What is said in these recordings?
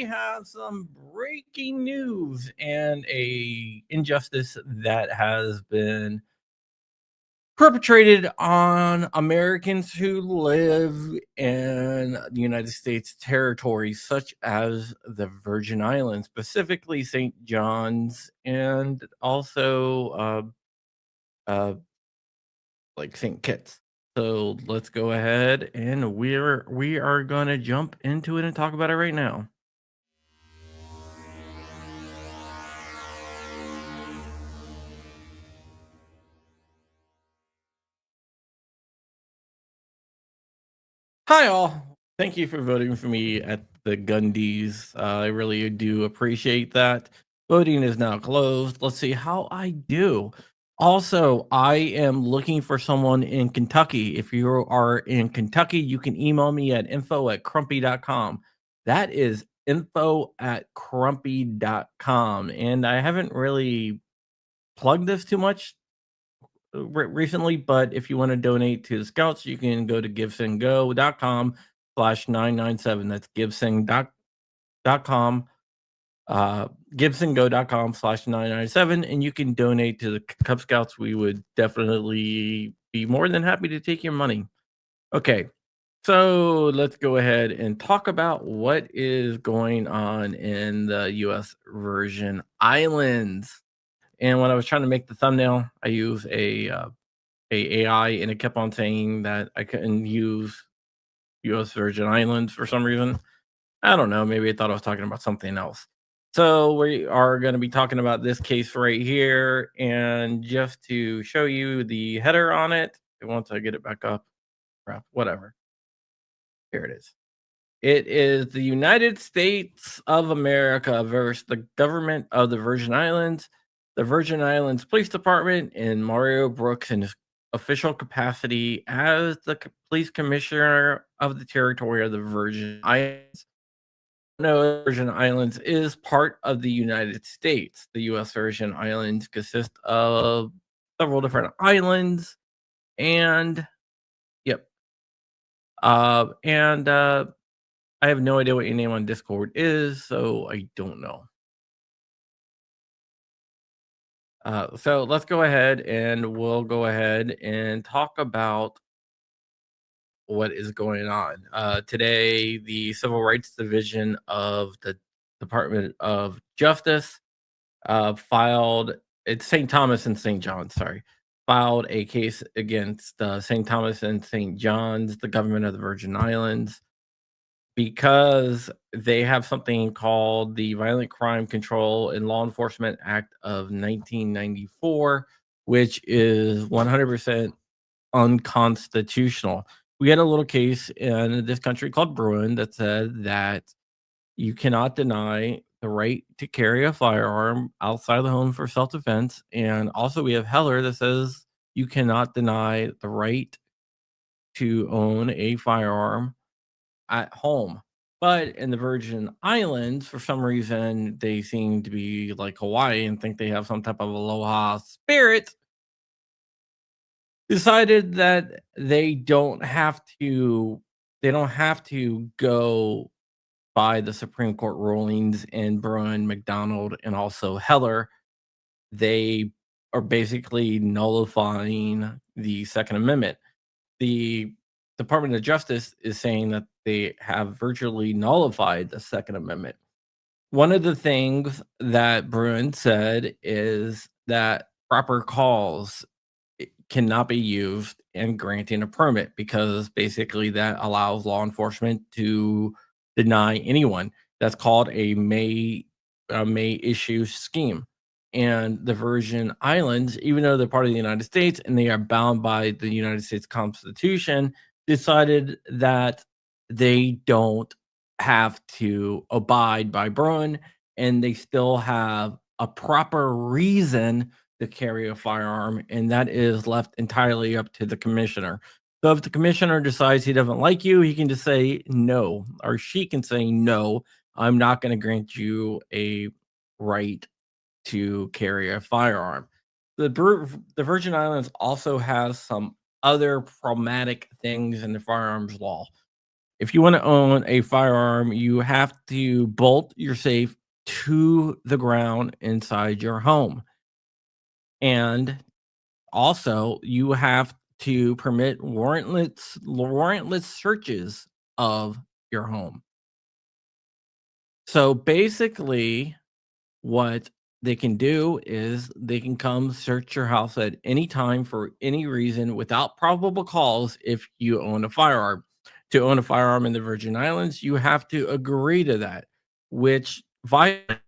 we have some breaking news and a injustice that has been perpetrated on Americans who live in the United States territories, such as the Virgin Islands, specifically St. John's, and also uh, like St. Kitts. So let's go ahead and we are gonna jump into it and talk about it right now. Hi, all. Thank you for voting for me at the Gundies. I really do appreciate that. Voting is now closed. Let's see how I do. Also, I am looking for someone in Kentucky. If you are in Kentucky, you can email me at info@crumpy.com. That is info@crumpy.com. And I haven't really plugged this too much recently, but if you want to donate to the Scouts, you can go to gibsongo.com/997. That's gibson.com, gibsongo.com/997, and you can donate to the Cub Scouts. We would definitely be more than happy to take your money. Okay, so let's go ahead and talk about what is going on in the U.S. Virgin Islands. And when I was trying to make the thumbnail, I used a AI, and it kept on saying that I couldn't use U.S. Virgin Islands for some reason. I don't know. Maybe I thought I was talking about something else. So we are going to be talking about this case right here, and just to show you the header on it, once I get it back up, crap, whatever. Here it is. It is the United States of America versus the government of the Virgin Islands. The Virgin Islands Police Department and Mario Brooks in his official capacity as the police commissioner of the territory of the Virgin Islands. No, Virgin Islands is part of the United States. The U.S. Virgin Islands consist of several different islands, and yep, and I have no idea what your name on Discord is, so I don't know. So let's go ahead and we'll go ahead and talk about what is going on. Today, the Civil Rights Division of the Department of Justice filed, it's St. Thomas and St. John, sorry, filed a case against St. Thomas and St. John's, the government of the Virgin Islands, because they have something called the Violent Crime Control and Law Enforcement Act of 1994, which is 100% unconstitutional. We had a little case in this country called Bruin that said that you cannot deny the right to carry a firearm outside the home for self-defense. And also we have Heller that says you cannot deny the right to own a firearm at home. But in the Virgin Islands, for some reason, they seem to be like Hawaii and think they have some type of aloha spirit. Decided that they don't have to go by the Supreme Court rulings in Bruin, McDonald, and also Heller. They are basically nullifying the Second Amendment. The Department of Justice is saying that they have virtually nullified the Second Amendment. One of the things that Bruin said is that proper cause cannot be used in granting a permit because basically that allows law enforcement to deny anyone. That's called a may issue scheme. And the Virgin Islands, even though they're part of the United States and they are bound by the United States Constitution, decided that they don't have to abide by Bruin, and they still have a proper reason to carry a firearm, and that is left entirely up to the commissioner. So if the commissioner decides he doesn't like you, he can just say no, or she can say no, I'm not going to grant you a right to carry a firearm. The Virgin Islands also has some other problematic things in the firearms law. If you want to own a firearm, you have to bolt your safe to the ground inside your home. And also, you have to permit warrantless searches of your home. So basically, what they can do is they can come search your house at any time for any reason without probable cause if you own a firearm. To own a firearm in the Virgin Islands, you have to agree to that, which violates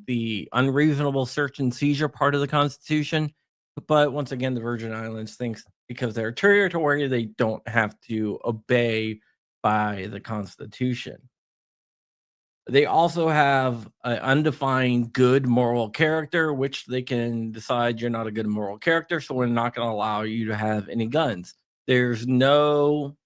the unreasonable search and seizure part of the Constitution. But once again, the Virgin Islands thinks because they're territory, they don't have to obey by the Constitution. They also have an undefined good moral character, which they can decide you're not a good moral character, so we're not going to allow you to have any guns. There's no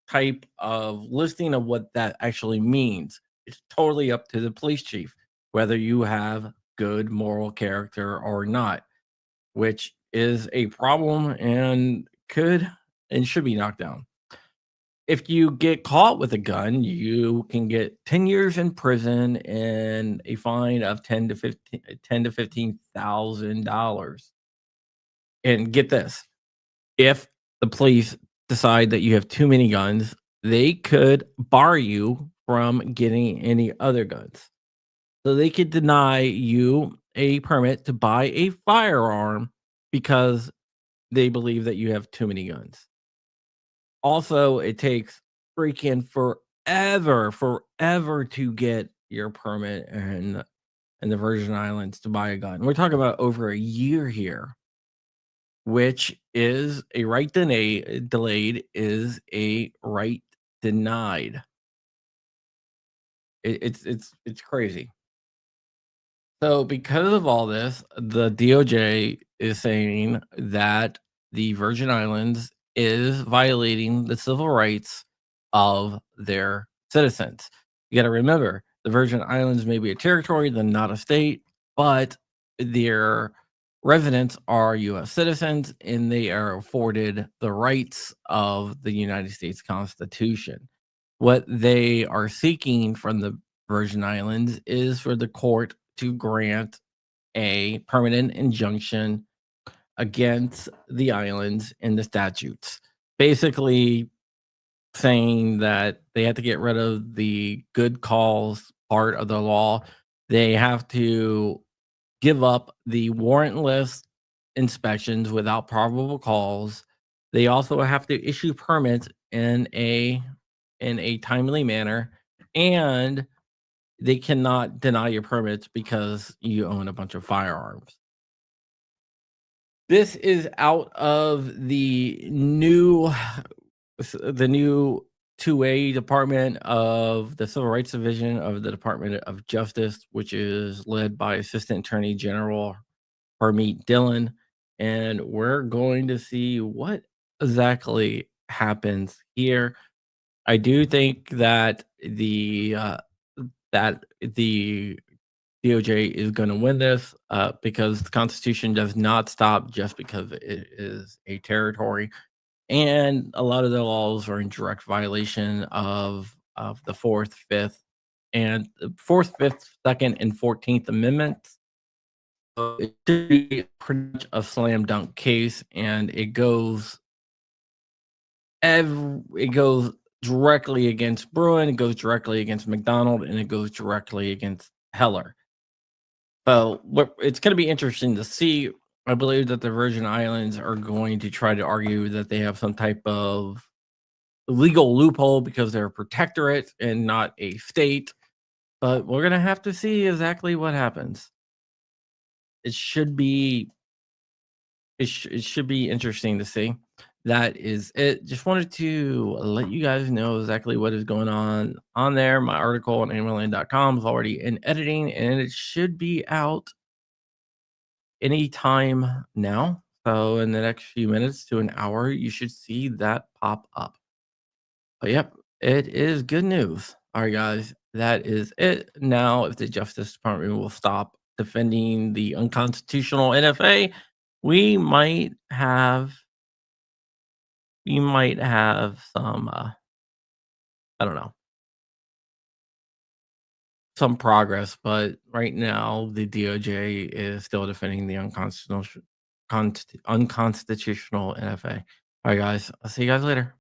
type of listing of what that actually means. It's totally up to the police chief whether you have good moral character or not, which is a problem and could and should be knocked down. If you get caught with a gun, you can get 10 years in prison and a fine of 10 to $15,000. And get this, if the police decide that you have too many guns, they could bar you from getting any other guns. So they could deny you a permit to buy a firearm because they believe that you have too many guns. Also, it takes freaking forever to get your permit in the Virgin Islands to buy a gun. We're talking about over a year here, which is a right delayed is a right denied. It's crazy. So, because of all this, the DOJ is saying that the Virgin Islands is violating the civil rights of their citizens. You got to remember, the Virgin Islands may be a territory, they're not a state, but their residents are U.S. citizens and they are afforded the rights of the United States Constitution. What they are seeking from the Virgin Islands is for the court to grant a permanent injunction against the islands and the statutes. Basically, saying that they have to get rid of the good calls part of the law. They have to give up the warrantless inspections without probable cause. They also have to issue permits in a timely manner, and they cannot deny your permits because you own a bunch of firearms. This is out of the new 2A department of the Civil Rights Division of the Department of Justice, which is led by Assistant Attorney General Harmeet Dillon. And we're going to see what exactly happens here. I do think that the DOJ is going to win this because the Constitution does not stop just because it is a territory, and a lot of the laws are in direct violation of the Fourth, Fifth, Second, and 14th Amendments. So it should be pretty much a slam dunk case, and it goes directly against Bruin, it goes directly against McDonald, and it goes directly against Heller. So it's going to be interesting to see. I believe that the Virgin Islands are going to try to argue that they have some type of legal loophole because they're a protectorate and not a state. But we're going to have to see exactly what happens. It should be it should be interesting to see. That is it. Just wanted to let you guys know exactly what is going on there. My article on AnimalLand.com is already in editing and it should be out anytime now. So in the next few minutes to an hour, you should see that pop up. But yep, it is good news. All right, guys, that is it. Now, if the Justice Department will stop defending the unconstitutional NFA, we might have some I don't know, some progress, but right now the DOJ is still defending the unconstitutional NFA. All right, guys. I'll see you guys later.